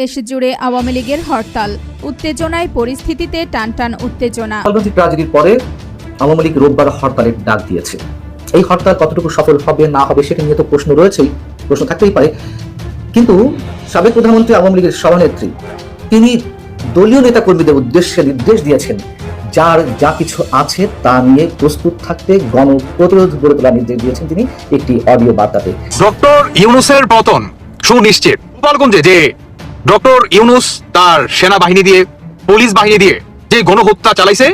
দেশ জুড়ে আওয়ামী লীগের হরতাল, উত্তেজনায় পরিস্থিতিতে টানটান উত্তেজনা। ট্র্যাজেডির পরে আওয়ামী লীগ রোববার হরতালের ডাক দিয়েছে। এই হরতাল কতটুকু সফল হবে না হবে সেটা নিয়ে তো প্রশ্ন রয়েছেই, প্রশ্ন থাকতেই পারে। কিন্তু সাবেক প্রধানমন্ত্রী আওয়ামী লীগের সভানেত্রী তিনি দলীয় নেতাকর্মীদের উদ্দেশ্যে নির্দেশ দিয়েছেন যার যা কিছু আছে তা নিয়ে প্রস্তুত থাকতে গণপ্রতিরোধ গড়ে তোলার নির্দেশ দিয়েছেন তিনি একটি অডিও বার্তাতে। ডক্টর ইউনূসের পতন সুনিশ্চিত। গোপালগঞ্জে যে ডক্টর ইউনূস তার সেনাবাহিনী দিয়ে, পুলিশ বাহিনী দিয়ে যে গণহত্যা চালাইছে,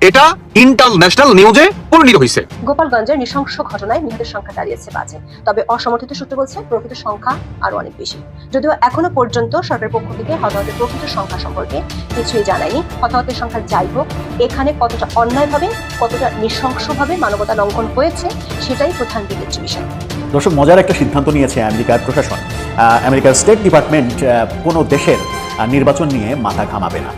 এটা ইন্টারন্যাশনাল নিউজে পরিণত হয়েছে। গোপালগঞ্জের নৃশংস ঘটনায় নিহতের সংখ্যা দাঁড়িয়েছে 5। তবে অসমর্থিত সূত্র বলছে প্রকৃত সংখ্যা আরো অনেক বেশি। যদিও এখনো পর্যন্ত সরকারের পক্ষ থেকে হতাহতের প্রকৃত সংখ্যা সম্পর্কে কিছুই জানায়নি। হতাহতের সংখ্যা যাই হোক, এখানে কতটা অন্যায়ভাবে, কতটা নৃশংসভাবে মানবতা লঙ্ঘন হয়েছে সেটাই প্রধান বিবেচ্য বিষয়। দর্শক, মজার একটা সিদ্ধান্ত নিয়েছে আমেরিকার প্রশাসন। আমেরিকার স্টেট ডিপার্টমেন্ট কোনো দেশের নির্বাচন নিয়ে মাথা ঘামাবে না।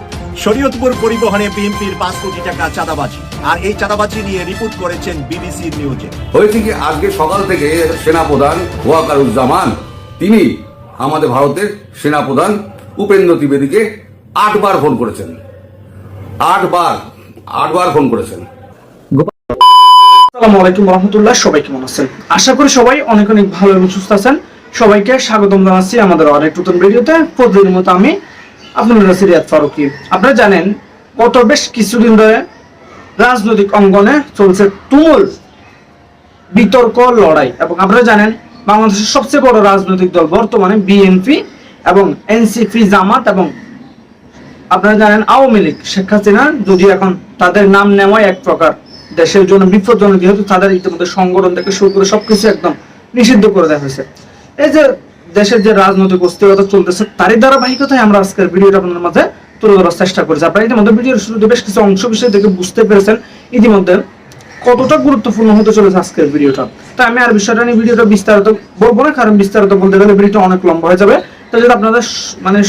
শরীয়তপুর পরিবহনে বিএনপির 5 কোটি টাকা চাঁদাবাজি, আর এই চাঁদাবাজি নিয়ে রিপোর্ট করেছেন বিবিসি নিউজে। হয়েছে কি, আজকে সকাল থেকে সেনাপ্রধান ওয়াকারুজ্জামান তিনি আমাদের ভারতের সেনাপ্রধান উপেন্দ্র ত্রিবেদীকে 8 বার ফোন করেছেন। 8 বার ফোন করেছেন। আসসালামু আলাইকুম রহমতুল্লাহ, সবাই কেমন আছেন? আশা করি সবাই অনেক অনেক ভালো এবং সুস্থ আছেন। সবাইকে স্বাগতম জানাচ্ছি আমাদের আরেক নতুন ভিডিওতে। প্রতিদিনের মতো আমি আপনাদের কাছে রিয়াদ ফারুকী। আপনারা জানেন গত বেশ কিছুদিন ধরে রাজনৈতিক অঙ্গনে চলছে তুমুল বিতর্ক, লড়াই। এবং আপনারা জানেন বাংলাদেশের সবচেয়ে বড় রাজনৈতিক দল বর্তমানে বিএনপি এবং এনসিপি, জামাত এবং আপনারা জানেন আওয়ামী লীগ, শেখ হাসিনা যদি এখন তাদের নাম নেওয়াই এক প্রকার দেশের জন্য বিপজ্জনক, যেহেতু তাদের ইতিমধ্যে সংগঠন থেকে শুরু করে সবকিছু একদম নিষিদ্ধ করে দেওয়া হয়েছে। এই যে দেশের যে রাজনৈতিক অস্থিরতা চলতেছে, তারই ধারাবাহিকতায় আমরা আজকের ভিডিওটা আপনাদের মাঝে তুলে ধরার চেষ্টা করেছি। আপনারা ইতিমধ্যে ভিডিওর শুরুতে বেশ কিছু অংশ বিষয় দেখে বুঝতে পেরেছেন ইতিমধ্যে কতটা গুরুত্বপূর্ণ হতে চলেছে আজকের ভিডিওটা। তাই আমি আর বিষয়টা নিয়ে ভিডিওটা বিস্তারিত বলবো না, কারণ বিস্তারিত বলতে গেলে ভিডিওটা অনেক লম্বা হয়ে যাবে। তাই যদি আপনাদের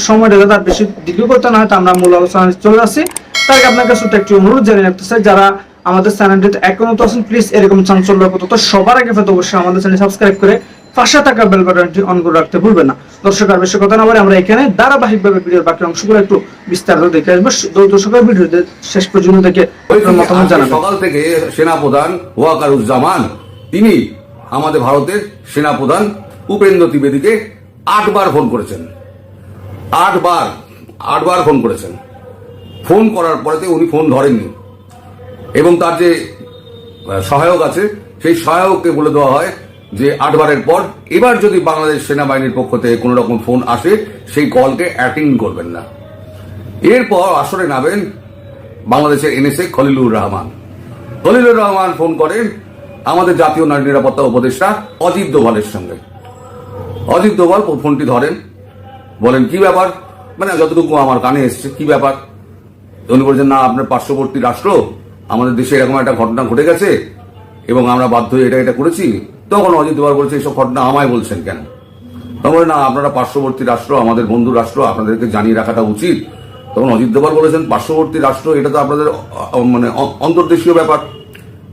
সময়টা যাতে আর বেশি দীর্ঘ করতে না হয়, তা আমরা মূল আলোচনায় চলে আসছি। তাই আপনার কাছে একটু অনুরোধ জানিয়ে রাখতে চাই, যারা আমাদের চ্যানেলটিতে এখনো তো আছেন, প্লিজ এরকম চাঞ্চল্যকর তথ্য সবার আগে পেতে অবশ্যই আমাদের চ্যানেল সাবস্ক্রাইব করে পাশে থাকা বেল বাটনটি অন করে রাখতে ভুলবেন না। দর্শক, আর বেশি কথা না বলে আমরা এখানে ধারাবাহিকভাবে ভিডিওর বাকি অংশগুলো একটু বিস্তারিত দেখে আসবো। দর্শকের ভিডিওতে শেষ পর্যন্ত দেখে মতামত জানাবেন। সকাল থেকে সেনাপ্রধান ওয়াকারুজ্জামান তিনি আমাদের ভারতের সেনাপ্রধান উপেন্দ্র ত্রিবেদীকে 8 বার ফোন করেছেন। 8 বার ফোন করেছেন। ফোন করার পরেতে উনি ফোন ধরেননি এবং তার যে সহায়ক আছে সেই সহায়ককে বলে দেওয়া হয় যে 8 বারের পর এবার যদি বাংলাদেশ সেনাবাহিনীর পক্ষ থেকে কোন রকম ফোন আসে সেই কলকে অ্যাটেন্ড করবেন না। এরপর আসরে নামেন বাংলাদেশের এনএসএ খলিলুর রহমান। ফোন করেন আমাদের জাতীয় নারী নিরাপত্তা উপদেষ্টা অজিত দোভালের সঙ্গে। অজিত দোভাল ফোনটি ধরেন, বলেন কি ব্যাপার, মানে যতটুকু আমার কানে এসছে, কি ব্যাপার? উনি বলছেন, না আপনার পার্শ্ববর্তী রাষ্ট্র আমাদের দেশে এরকম একটা ঘটনা ঘটে গেছে এবং আমরা বাধ্য হয়ে এটা করেছি। তখন অজিত দোভাল বলছে, এইসব ঘটনা আমায় বলছেন কেন? তখন না, আপনারা পার্শ্ববর্তী রাষ্ট্র, আমাদের বন্ধু রাষ্ট্র, আপনাদেরকে জানিয়ে রাখাটা উচিত। তখন অজিত দোভাল বলেছেন, পার্শ্ববর্তী রাষ্ট্র এটা তো আপনাদের মানে অন্তর্দেশীয় ব্যাপার,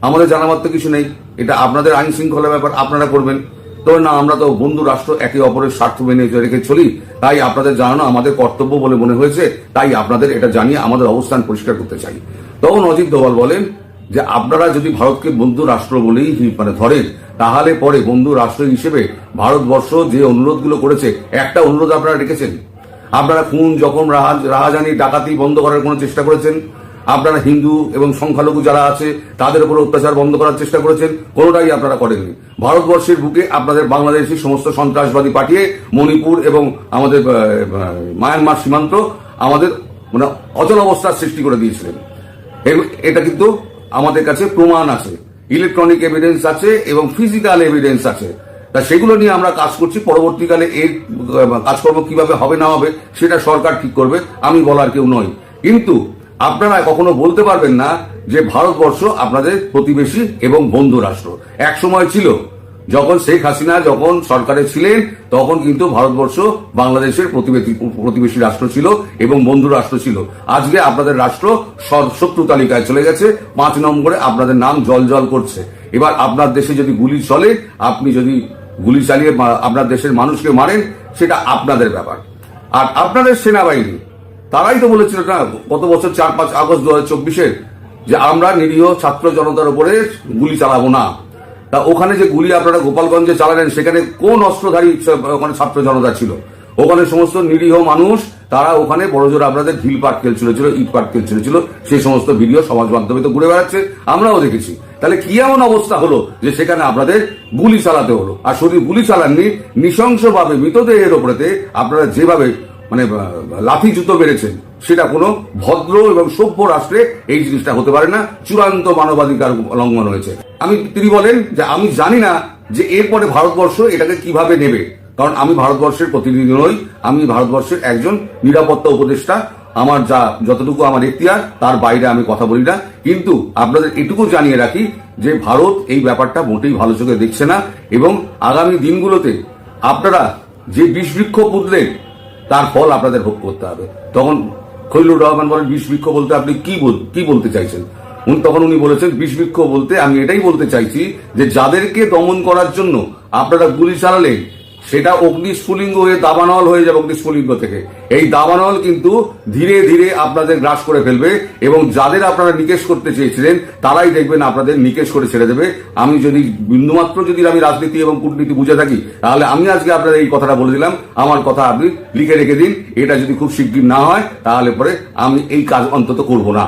আমাদের জানাবার তো কিছু নেই, এটা আপনাদের আইন শৃঙ্খলা ব্যাপার, আপনারা করবেন। তবে না, আমরা তো বন্ধু রাষ্ট্র, একে অপরের স্বার্থ মেনে রেখে চলি, তাই আপনাদের জানানো আমাদের কর্তব্য বলে মনে হয়েছে, তাই আপনাদের এটা জানিয়ে আমাদের অবস্থান পরিষ্কার করতে চাই। তখন অজিত দোভাল বলেন যে আপনারা যদি ভারতকে বন্ধু রাষ্ট্র বলেই মানে ধরেন, তাহলে পরে বন্ধু রাষ্ট্র হিসেবে ভারতবর্ষ যে অনুরোধগুলো করেছে, একটা অনুরোধ আপনারা রেখেছেন। আপনারা খুন, জখম, রাহাজানি, ডাকাতি বন্ধ করার কোনো চেষ্টা করেছেন। আপনারা হিন্দু এবং সংখ্যালঘু যারা আছে তাদের উপর অত্যাচার বন্ধ করার চেষ্টা করেছেন, কোনোটাই আপনারা করেননি। ভারতবর্ষের বুকে আপনাদের বাংলাদেশি সমস্ত সন্ত্রাসবাদী পাঠিয়ে মণিপুর এবং আমাদের মায়ানমার সীমান্ত আমাদের মানে অচল অবস্থার সৃষ্টি করে দিয়েছিলেন। এটা কিন্তু আমাদের কাছে প্রমাণ আছে, ইলেকট্রনিক এভিডেন্স আছে এবং ফিজিক্যাল এভিডেন্স আছে। তা সেগুলো নিয়ে আমরা কাজ করছি। পরবর্তীকালে এর কাজকর্ম কিভাবে হবে না হবে সেটা সরকার ঠিক করবে, আমি বলার কেউ নই। কিন্তু আপনারা কখনো বলতে পারবেন না যে ভারতবর্ষ আপনাদের প্রতিবেশী এবং বন্ধু রাষ্ট্র। এক সময় ছিল, যখন শেখ হাসিনা যখন সরকারে ছিলেন, তখন কিন্তু ভারতবর্ষ বাংলাদেশের প্রতিবেশী রাষ্ট্র ছিল এবং বন্ধু রাষ্ট্র ছিল। আজকে আপনাদের রাষ্ট্র শত্রু তালিকায় চলে গেছে, 5 নম্বরে আপনাদের নাম জল করছে। এবার আপনার দেশে যদি গুলি চলে, আপনি যদি গুলি চালিয়ে আপনার দেশের মানুষকে মারেন, সেটা আপনাদের ব্যাপার। আর আপনাদের সেনাবাহিনী তারাই তো বলেছিল না গত বছর 4-5 আগস্ট 2024 যে আমরা নিরীহ ছাত্র জনতার উপরে গুলি চালাবো না। তা ওখানে যে গুলি আপনারা গোপালগঞ্জে চালালেন সেখানে কোন অস্ত্রধারী ওখানে ছাত্র জনতা ছিল? ওখানে সমস্ত নিরীহ মানুষ, তারা ওখানে বড়জোর আপনাদের ঢিল পাট খেলছিল, ইট পাট খেলছিল, সেই সমস্ত ভিডিও সমাজ মাধ্যমে তো ঘুরে বেড়াচ্ছে, আমরাও দেখেছি। তাহলে কি এমন অবস্থা হলো যে সেখানে আপনাদের গুলি চালাতে হলো? আর শুধু গুলি চালাননি, নৃশংসভাবে মৃতদেহের ওপরেতে আপনারা যেভাবে মানে লাঠি জুতো বেড়েছেন, সেটা কোনো ভদ্র এবং সভ্য রাষ্ট্রে এই জিনিসটা হতে পারে না। চূড়ান্ত মানবাধিকার লঙ্ঘন হয়েছে। তিনি বলেন যে আমি জানি না যে এরপরে ভারতবর্ষ এটাকে কিভাবে নেবে, কারণ আমি ভারতবর্ষের প্রতিনিধি নই, আমি ভারতবর্ষের একজন নিরাপত্তা উপদেষ্টা। আমার যতটুকু আমার এখতিয়ার তার বাইরে আমি কথা বলি না। কিন্তু আপনাদের এটুকু জানিয়ে রাখি যে ভারত এই ব্যাপারটা মোটেই ভালো চোখে দেখছে না, এবং আগামী দিনগুলোতে আপনারা যে বিষবৃক্ষ পুঁতলেন তার ফল আপনাদের ভোগ করতে হবে। তখন খলিলুর রহমান বলেন, বিষবৃক্ষ বলতে আপনি কি বলতে চাইছেন? তখন উনি বলেছেন, বিষবৃক্ষ বলতে আমি এটাই বলতে চাইছি যে যাদেরকে দমন করার জন্য আপনারা গুলি চালালেন সেটা অগ্নিস্ফুলিঙ্গ হয়ে দাবানল হয়ে যাবে। অগ্নিস্ফুলিঙ্গ থেকে এই দাবানল কিন্তু ধীরে ধীরে আপনাদের গ্রাস করে ফেলবে, এবং যাদের আপনারা নিকেশ করতে চেয়েছিলেন তারাই দেখবেন আপনাদের নিকেশ করে ছেড়ে দেবে। আমি যদি বিন্দুমাত্র আমি রাজনীতি এবং কূটনীতি বুঝে থাকি, তাহলে আমি আজকে আপনাদের এই কথাটা বলে দিলাম। আমার কথা আপনি লিখে রেখে দিন। এটা যদি খুব শিগগির না হয় তাহলে পরে আমি এই কাজ অন্তত করব না।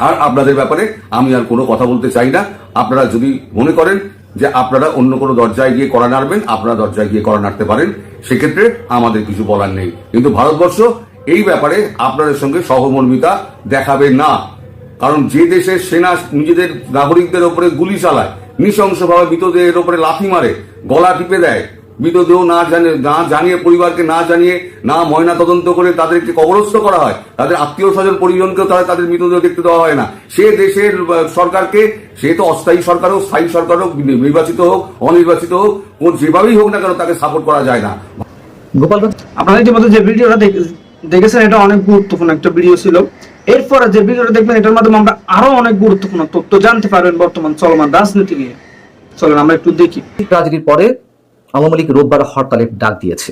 আর আপনাদের ব্যাপারে আমি আর কোনো কথা বলতে চাই না। আপনারা যদি মনে করেন যে আপনারা অন্য কোনো দরজায় গিয়ে কড়া নাড়বেন, আপনারা দরজায় গিয়ে কড়া নাড়তে পারেন, সেক্ষেত্রে আমাদের কিছু বলার নেই। কিন্তু ভারতবর্ষ এই ব্যাপারে আপনাদের সঙ্গে সহমর্মিতা দেখাবে না। কারণ যে দেশের সেনা নিজেদের নাগরিকদের উপরে গুলি চালায়, নৃশংসভাবে মৃতদেহের উপরে লাথি মারে, গলা টিপে দেয়, মৃতদেহ না জানিয়ে পরিবারকে না জানিয়ে, না ময়না তদন্ত করে তাদেরকে কবরস্থ করা হয়, তাদের আত্মীয় স্বজন পরিজনকেও তাদের মৃতদেহ দেখতে দেওয়া হয় না। সে দেশের সরকারকে, সে তো অস্থায়ী সরকার হোক, স্থায়ী সরকার হোক, নির্বাচিত হোক, অনির্বাচিত হোক, যেভাবেই হোক না কেন তাকে সাপোর্ট করা যায় না। গোপালগঞ্জ আপনারা ইতিমধ্যে যে ভিডিওটা দেখেছেন এটা অনেক গুরুত্বপূর্ণ একটা ভিডিও ছিল। এরপরে যে ভিডিওটা দেখবেন এটার মাধ্যমে আমরা আরো অনেক গুরুত্বপূর্ণ তথ্য জানতে পারবেন বর্তমান চলমান রাজনীতি নিয়ে। চলেন আমরা একটু দেখি। রাজনীতির পরে আওয়ামী লীগ রোববার হরতালের ডাক দিয়েছে।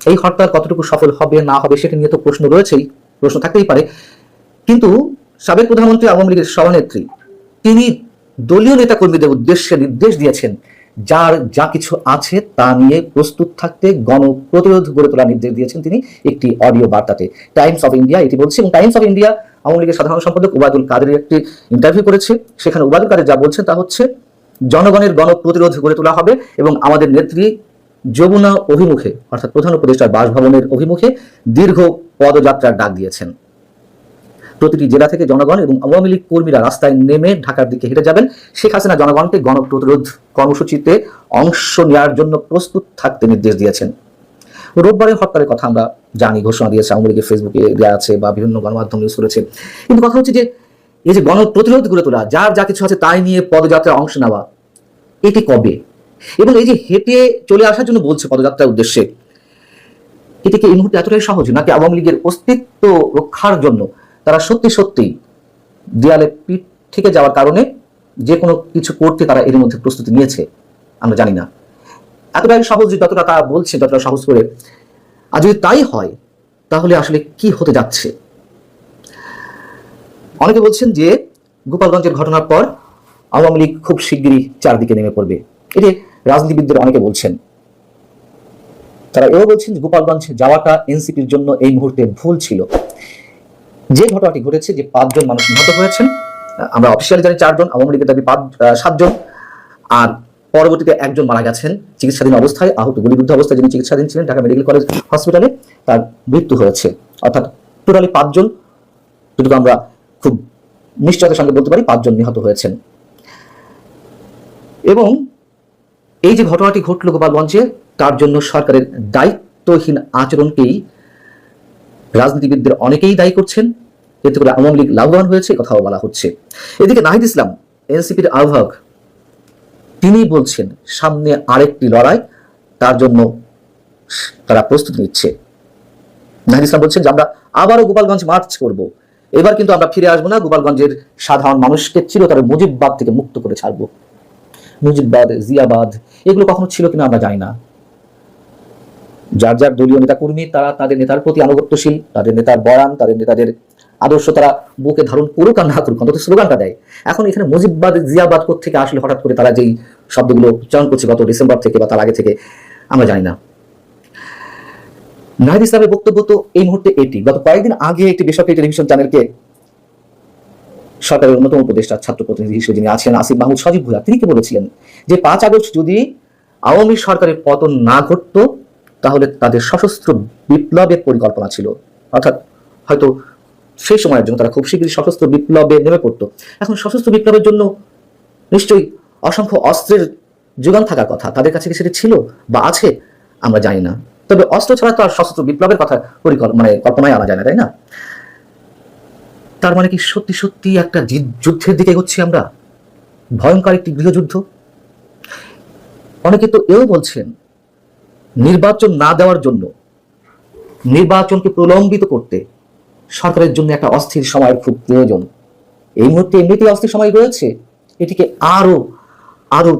এই হরতাল কতটুকু সফল হবে না হবে সেটা নিয়ে তো প্রশ্ন রয়েছেই, প্রশ্ন থাকতেই পারে। কিন্তু সাবেক প্রধানমন্ত্রী আওয়ামী লীগের সভানেত্রী তিনি দলীয় নেতাকর্মীদের উদ্দেশ্যে নির্দেশ দিয়েছেন যার যা কিছু আছে তা নিয়ে প্রস্তুত থাকতে গণপ্রতিরোধ গড়ে তোলার নির্দেশ দিয়েছেন তিনি একটি অডিও বার্তাতে। টাইমস অফ ইন্ডিয়া এটি বলছে, এবং টাইমস অফ ইন্ডিয়া আওয়ামী লীগের সাধারণ সম্পাদক ওবায়দুল কাদেরের একটি ইন্টারভিউ করেছে। সেখানে ওবায়দুল কাদের যা বলছেন তা হচ্ছে জনগণের গণপ্রতিরোধ গড়ে তোলা হবে, এবং আমাদের নেত্রী যমুনা অভিমুখে অর্থাৎ প্রধান উপদেষ্টার বাসভবনের অভিমুখে দীর্ঘ পদযাত্রার ডাক দিয়েছেন। প্রতিটি জেলা থেকে জনগণ এবং আওয়ামী লীগ কর্মীরা রাস্তায় নেমে ঢাকার দিকে হেঁটে যাবেন। শেখ হাসিনা জনগণকে গণপ্রতিরোধ কর্মসূচিতে অংশ নেওয়ার জন্য প্রস্তুত থাকতে নির্দেশ দিয়েছেন। রোববারের হরতালের কথা আমরা জানি, ঘোষণা দিয়েছে আওয়ামী লীগের ফেসবুকে দেওয়া আছে বা বিভিন্ন গণমাধ্যম নিউজ করেছে। কিন্তু কথা হচ্ছে যে এই যে গণপ্রতিরোধ গড়ে তোলা, যার যা কিছু আছে তাই নিয়ে পদযাত্রায় অংশ নেওয়া, এটি কবে? এবং এই যে হেঁটে চলে আসার জন্য বলছে পদযাত্রার উদ্দেশ্যে, এটিকে এই মুহূর্তে এতটাই সহজ নাকি আওয়ামী লীগের অস্তিত্ব রক্ষার জন্য তারা সত্যি সত্যি দেয়ালে পিঠ থেকে যাওয়ার কারণে যে কোনো কিছু করতে তারা এর মধ্যে প্রস্তুতি নিয়েছে? আমরা জানি না। এতটাই সহজ যতটা তারা বলছে, যতটা সহজ করে, আর যদি তাই হয় তাহলে আসলে কি হতে যাচ্ছে? অনেকে বলছেন যে গোপালগঞ্জের ঘটনার পর আওয়ামী লীগ খুব শিগগিরই চারদিকে নেমে পড়বে। এটি রাজনীতিবিদদের অনেকে বলছেন। তারা এও বলছেন যে গোপালগঞ্জ যাওয়াটা এনসিপির জন্য এই মুহূর্তে ভুল ছিল। যে ঘটনাটি ঘটেছে, যে 5 জন মানুষ নিহত হয়েছেন, আমরা অফিসিয়ালি জানি 4 জন, আওয়ামী লীগের দাবি 7 জন, আর পরবর্তীতে 1 জন মারা গেছেন চিকিৎসাধীন অবস্থায়, আহত গুলিবিদ্ধ অবস্থায় যিনি চিকিৎসাধীন ছিলেন ঢাকা মেডিকেল কলেজ হসপিটালে, তার মৃত্যু হয়েছে। অর্থাৎ টোটালি 5 জন, যদি আমরা খুব নিশ্চয়তার সঙ্গে বলতে পারি 5 জন নিহত হয়েছেন। এবং এই যে ঘটনাটি ঘটল গোপালগঞ্জে, তার জন্য সরকারের দায়িত্বহীন আচরণকেই রাজনীতিবিদদের অনেকেই দায়ী করছেন। এতে করে আওয়ামী লীগ লাভবান হয়েছে কথাও বলা হচ্ছে। এদিকে নাহিদ ইসলাম, এনসিপির আহ্বায়ক, তিনি বলছেন সামনে আরেকটি লড়াই, তার জন্য তারা প্রস্তুতি নিচ্ছে। নাহিদ ইসলাম বলছেন যে আমরা আবারও গোপালগঞ্জ মার্চ করব, এবার কিন্তু আমরা ফিরে আসবো না, গোপালগঞ্জের সাধারণ মানুষকে চিরতরে মুজিববাদ থেকে মুক্ত করে ছাড়বো। মুজিববাদ, জিয়াবাদ এগুলো কখনো ছিল কিনা আমরা জানি না, যার যার দলীয় নেতাকর্মী তারা তাদের নেতার প্রতি আনুগত্যশীল, তাদের নেতার বয়ান, তাদের নেতাদের আদর্শ তারা বুকে ধারণ করুক আর না করুক, অন্তত স্লোগানটা দেয়। এখন এখানে মুজিববাদ জিয়াবাদ থেকে আসলে হঠাৎ করে তারা যেই শব্দগুলো উচ্চারণ করছে গত ডিসেম্বর থেকে বা তার আগে থেকে আমরা জানি না। নাহিদ ইসলামের বক্তব্য তো এই মুহূর্তে এটি। গত কয়েকদিন আগে একটি বেসরকারি টেলিভিশন চ্যানেলকে সরকারের অন্যতম উপদেষ্টা ছাত্র প্রতিনিধি হিসেবে যিনি আছেন আসিফ মাহমুদ সজীব ভুঁইয়া, তিনি কি বলেছিলেন যে 5 আগস্ট যদি আওয়ামী সরকারের পতন না ঘটত তাহলে তাদের সশস্ত্র বিপ্লবের পরিকল্পনা ছিল, অর্থাৎ হয়তো সেই সময়ের জন্য তারা খুব শীঘ্রই সশস্ত্র বিপ্লবে নেমে পড়তো। এখন সশস্ত্র বিপ্লবের জন্য নিশ্চয়ই অসংখ্য অস্ত্রের যোগান থাকার কথা, তাদের কাছে কি সেটা ছিল বা আছে আমরা জানি না। তবে অস্ত্র ছাড়া তো আর সশস্ত্র বিপ্লবের কথা কল্পনায় আনা যায় না, তাই না? তার মানে কি সত্যি সত্যি একটা যুদ্ধের দিকে এগোচ্ছি আমরা, ভয়ঙ্কর একটি গৃহযুদ্ধ? অনেকে তো এও বলছেন নির্বাচন না দেওয়ার জন্য, নির্বাচনকে প্রলম্বিত করতে সরকারের জন্য একটা অস্থির সময়ের খুব প্রয়োজন। এই মুহূর্তে এমনিতেই অস্থির সময় রয়েছে, এটিকে আরো আরো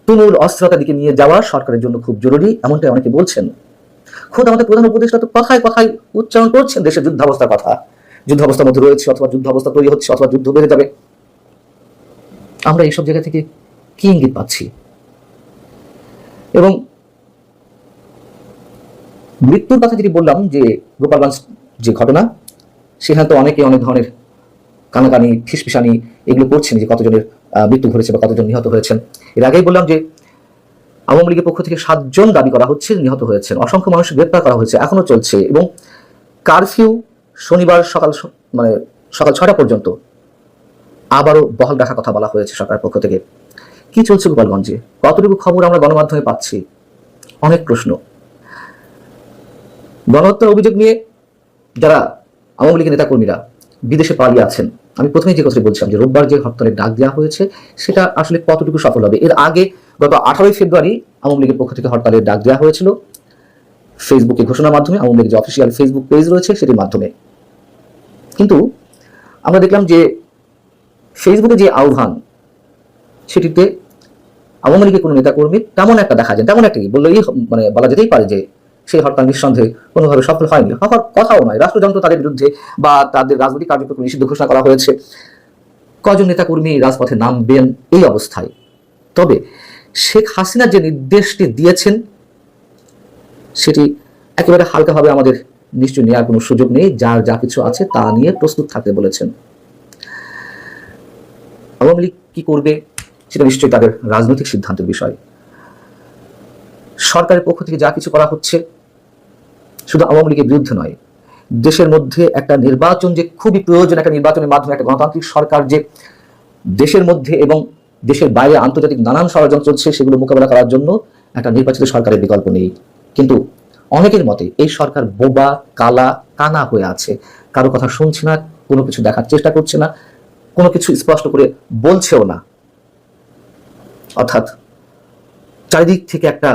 তুমুল অস্থিরতার দিকে নিয়ে যাওয়া সরকারের জন্য খুব জরুরি, এমনটাই অনেকে বলছেন। খোদ আমাদের প্রধান উপদেষ্টা তো কথায় কথায় উচ্চারণ করছেন দেশের যুদ্ধাবস্থার কথা, যুদ্ধাবস্থার মধ্যে রয়েছে অথবা যুদ্ধাবস্থা তৈরি হচ্ছে অথবা যুদ্ধ বেড়ে যাবে। আমরা এইসব জায়গা থেকে কি ইঙ্গিত পাচ্ছি? এবং মৃত্যুর কথা যেটি বললাম যে গোপালগঞ্জ যে ঘটনা, সেখানে তো অনেকে অনেক ধরনের কানাকানি ফিসফিসানি এগুলো করছেন যে কতজনের মৃত্যু ঘটেছে বা কতজন নিহত হয়েছেন। এর আগেই বললাম যে আওয়ামী লীগের পক্ষ থেকে 7 জন দাবি করা হচ্ছে নিহত হয়েছেন, অসংখ্য মানুষ গ্রেপ্তার করা হয়েছে, এখনো চলছে। এবং কারফিউ শনিবার সকাল 6টা পর্যন্ত আবারও বহাল রাখার কথা বলা হয়েছে সরকারের পক্ষ থেকে। কি চলছে গোপালগঞ্জে, কতটুকু খবর আমরা গণমাধ্যমে পাচ্ছি? অনেক প্রশ্ন। গণহত্যার অভিযোগ নিয়ে যারা আওয়ামী লীগের নেতাকর্মীরা বিদেশে পালিয়ে আছেন, আমি প্রথমেই যে কথা বলছিলাম যে রোববার যে হরতালের ডাক দেওয়া হয়েছে সেটা আসলে কতটুকু সফল হবে। এর আগে গত 18 ফেব্রুয়ারি আওয়ামী লীগের পক্ষ থেকে হরতালের ডাক দেওয়া হয়েছিল ফেসবুকে ঘোষণার মাধ্যমে, আওয়ামী লীগের যে অফিসিয়াল ফেসবুক পেজ রয়েছে সেটির মাধ্যমে। কিন্তু আমরা দেখলাম যে ফেসবুকে যে আহ্বান, সেটিতে আওয়ামী লীগের কোনো নেতাকর্মী তেমন একটা দেখা যায়, তেমন একটা কি বললেই বলা যেতেই পারে যে সেই হরতাল নিঃসন্দেহে কোনোভাবে সফল হয়নি, হওয়ার কথাও নয়। রাষ্ট্রযন্ত্র তাদের বিরুদ্ধে বা তাদের রাজনৈতিক কার্যক্রম নিষিদ্ধ ঘোষণা করা হয়েছে, কজন নেতাকর্মী রাজপথে নামবেন এই অবস্থায়। তবে শেখ হাসিনা যে নির্দেশটি দিয়েছেন সেটি একেবারে হালকাভাবে আমাদের নিশ্চয়ই নেওয়ার কোনো সুযোগ নেই, যার যা কিছু আছে তা নিয়ে প্রস্তুত থাকতে বলেছেন। আওয়ামী লীগ কি করবে সেটা নিশ্চয়ই তাদের রাজনৈতিক সিদ্ধান্তের বিষয়। সরকারের পক্ষ থেকে যা কিছু করা হচ্ছে শুধু আওয়ামী লীগের বিরুদ্ধে নয়, দেশের মধ্যে একটা নির্বাচন যে খুবই প্রয়োজন, একটা নির্বাচনের মাধ্যমে একটা গণতান্ত্রিক সরকার যে দেশের মধ্যে এবং দেশের বাইরে আন্তর্জাতিক নানান ষড়যন্ত্র চলছে সেগুলো মোকাবেলা করার জন্য একটা নির্বাচিত সরকারের বিকল্প নেই। কিন্তু অনেকের মতে এই সরকার বোবা, কালা, কানা হয়ে আছে, কারো কথা শুনছে না, কোনো কিছু দেখার চেষ্টা করছে না, কোনো কিছু স্পষ্ট করে বলছেও না। অর্থাৎ চারিদিক থেকে একটা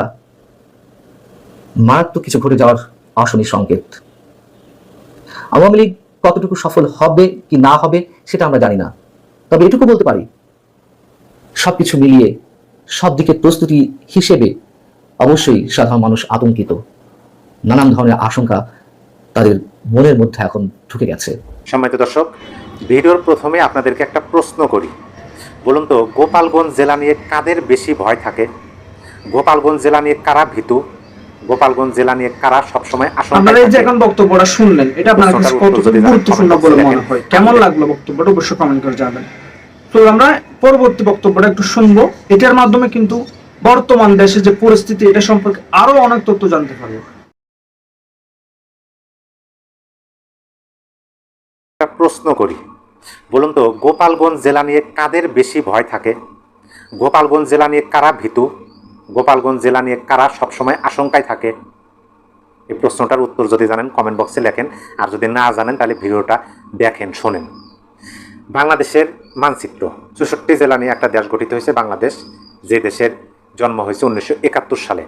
মারাত্মক কিছু ঘটে যাওয়ার অশনি সংকেত। আওয়ামী লীগ কতটুকু সফল হবে কি না হবে সেটা আমরা জানি না, তবে এটুকু বলতে পারি সবকিছু মিলিয়ে সব দিকে প্রস্তুতি হিসেবে অবশ্যই সাধারণ মানুষ আতঙ্কিত, নানান ধরনের আশঙ্কা তাদের মনের মধ্যে এখন ঢুকে গেছে। সম্মানিত দর্শক, ভিডিওর প্রথমে আপনাদেরকে একটা প্রশ্ন করি। বলুন তো, গোপালগঞ্জ জেলা নিয়ে কাদের বেশি ভয় থাকে? গোপালগঞ্জ জেলা নিয়ে কারা ভীতু? গোপালগঞ্জ জেলা নিয়ে কারা সবসময় আশঙ্কা? আপনারা এই যে এখন বক্তব্যটা শুনলেন, এটা আপনার কাছে কতটুকু গুরুত্বপূর্ণ বলে মনে হয়? কেমন লাগলো বক্তব্যটা অবশ্যই কমেন্ট করে জানাবেন। তো আমরা পরবর্তী বক্তব্যটা একটু শুনবো, এটার মাধ্যমে কিন্তু বর্তমান দেশে যে পরিস্থিতি এটা সম্পর্কে আরো অনেক তথ্য জানতে পারবো। একটা প্রশ্ন করি, বলুন তো, গোপালগঞ্জ জেলা নিয়ে কাদের বেশি ভয় থাকে? গোপালগঞ্জ জেলা নিয়ে কারা ভীতু? গোপালগঞ্জ জেলা নিয়ে কারা সবসময় আশঙ্কায় থাকে? এই প্রশ্নটার উত্তর যদি জানেন কমেন্ট বক্সে লেখেন, আর যদি না জানেন তাহলে ভিডিওটা দেখেন, শোনেন। বাংলাদেশের মানচিত্র, 64 জেলা নিয়ে একটা দেশ গঠিত হয়েছে বাংলাদেশ, যে দেশের জন্ম হয়েছে 1971 সালে।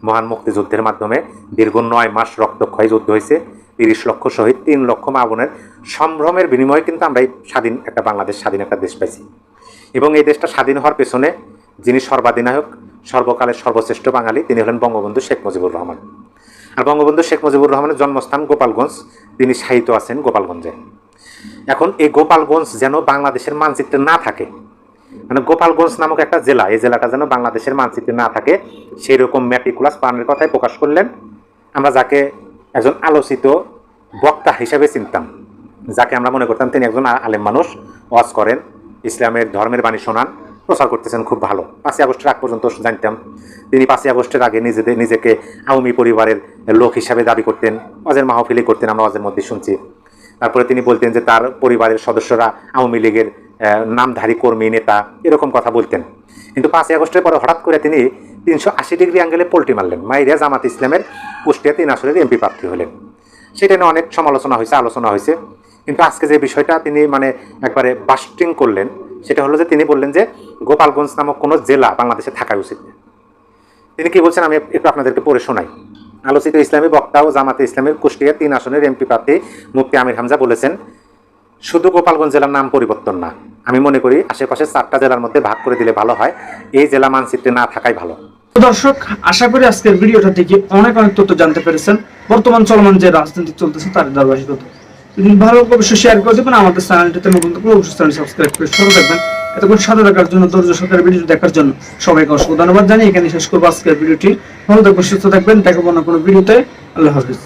মহান মুক্তিযুদ্ধের মাধ্যমে দীর্ঘ 9 মাস রক্তক্ষয়ী যুদ্ধ হয়েছে, 30 লক্ষ শহীদ, 3 লক্ষ মা বোনের সম্ভ্রমের বিনিময়ে কিন্তু আমরা এই স্বাধীন একটা বাংলাদেশ, স্বাধীন একটা দেশ পাইছি। এবং এই দেশটা স্বাধীন হওয়ার পেছনে যিনি সর্বাধিনায়ক, সর্বকালের সর্বশ্রেষ্ঠ বাঙালি, তিনি হলেন বঙ্গবন্ধু শেখ মুজিবুর রহমান। আর বঙ্গবন্ধু শেখ মুজিবুর রহমানের জন্মস্থান গোপালগঞ্জ, তিনি শায়িত আছেন গোপালগঞ্জে। এখন এই গোপালগঞ্জ যেন বাংলাদেশের মানচিত্রে না থাকে, মানে গোপালগঞ্জ নামক একটা জেলা, এই জেলাটা যেন বাংলাদেশের মানচিত্রে না থাকে, সেই রকম ম্যাটিকুলাস প্ল্যানের কথাই প্রকাশ করলেন। আমরা যাকে একজন আলোচিত বক্তা হিসেবে চিনতাম, যাকে আমরা মনে করতাম তিনি একজন আলেম মানুষ, ওয়াজ করেন, ইসলামের ধর্মের বাণী শোনান, প্রচার করতেছেন খুব ভালো। 5ই আগস্টের আগ পর্যন্ত জানতাম তিনি 5ই আগস্টের আগে নিজেকে আওয়ামী পরিবারের লোক হিসাবে দাবি করতেন, ওয়াজের মাহফিলি করতেন, আমরা ওয়াজের মধ্যে শুনছি। তারপরে তিনি বলতেন যে তার পরিবারের সদস্যরা আওয়ামী লীগের নামধারী কর্মী, নেতা, এরকম কথা বলতেন। কিন্তু 5ই আগস্টের পরে হঠাৎ করে তিনি 380 ডিগ্রি অ্যাঙ্গেলে পোল্টি মারলেন, মাইরিয়া জামাত ইসলামের কুষ্টিয়া 3 আসনের এমপি প্রার্থী হলেন। সেটা নিয়ে অনেক সমালোচনা হয়েছে, আলোচনা হয়েছে। কিন্তু আজকে যে বিষয়টা তিনি মানে একবারে বাস্টিং করলেন, সেটা হলো যে তিনি বললেন যে গোপালগঞ্জ নামক কোনো জেলা বাংলাদেশে থাকা উচিত। তিনি কি বলছেন আমি একটু আপনাদেরকে পড়ে শোনাই। আলোচিত ইসলামী বক্তা ও জামাতে ইসলামের কুষ্টিয়া 3 আসনের এমপি প্রার্থী মুফতি আমির হামজা বলেছেন, শুধু গোপালগঞ্জ জেলার নাম পরিবর্তন না, আমি মনে করি আশেপাশে 4টা জেলার মধ্যে ভাগ করে দিলে ভালো হয়, এই জেলা মানচিত্রে না থাকাই ভালো। দর্শক, আশা করি আজকের ভিডিওটা থেকে অনেক তথ্য জানতে পেরেছেন বর্তমান চলমান যে রাজনীতি চলতেছে তার ধারাবাহিকতা। যদি ভালো অবশ্যই শেয়ার করে দেবেন, আমাদের চ্যানেলটিতে নতুন করে অবশ্যই চ্যানেল সাবস্ক্রাইব করে শুরু করবেন। এতক্ষণ সাথে থাকার জন্য, ধৈর্য সহকারে ভিডিও দেখার জন্য সবাইকে অসংখ্য ধন্যবাদ জানিয়ে এখানে শেষ করবো আজকের ভিডিওটি। ভালো থাকবেন, সুস্থ থাকবেন, দেখাবো না কোনো ভিডিওতে। আল্লাহ হাফিজ।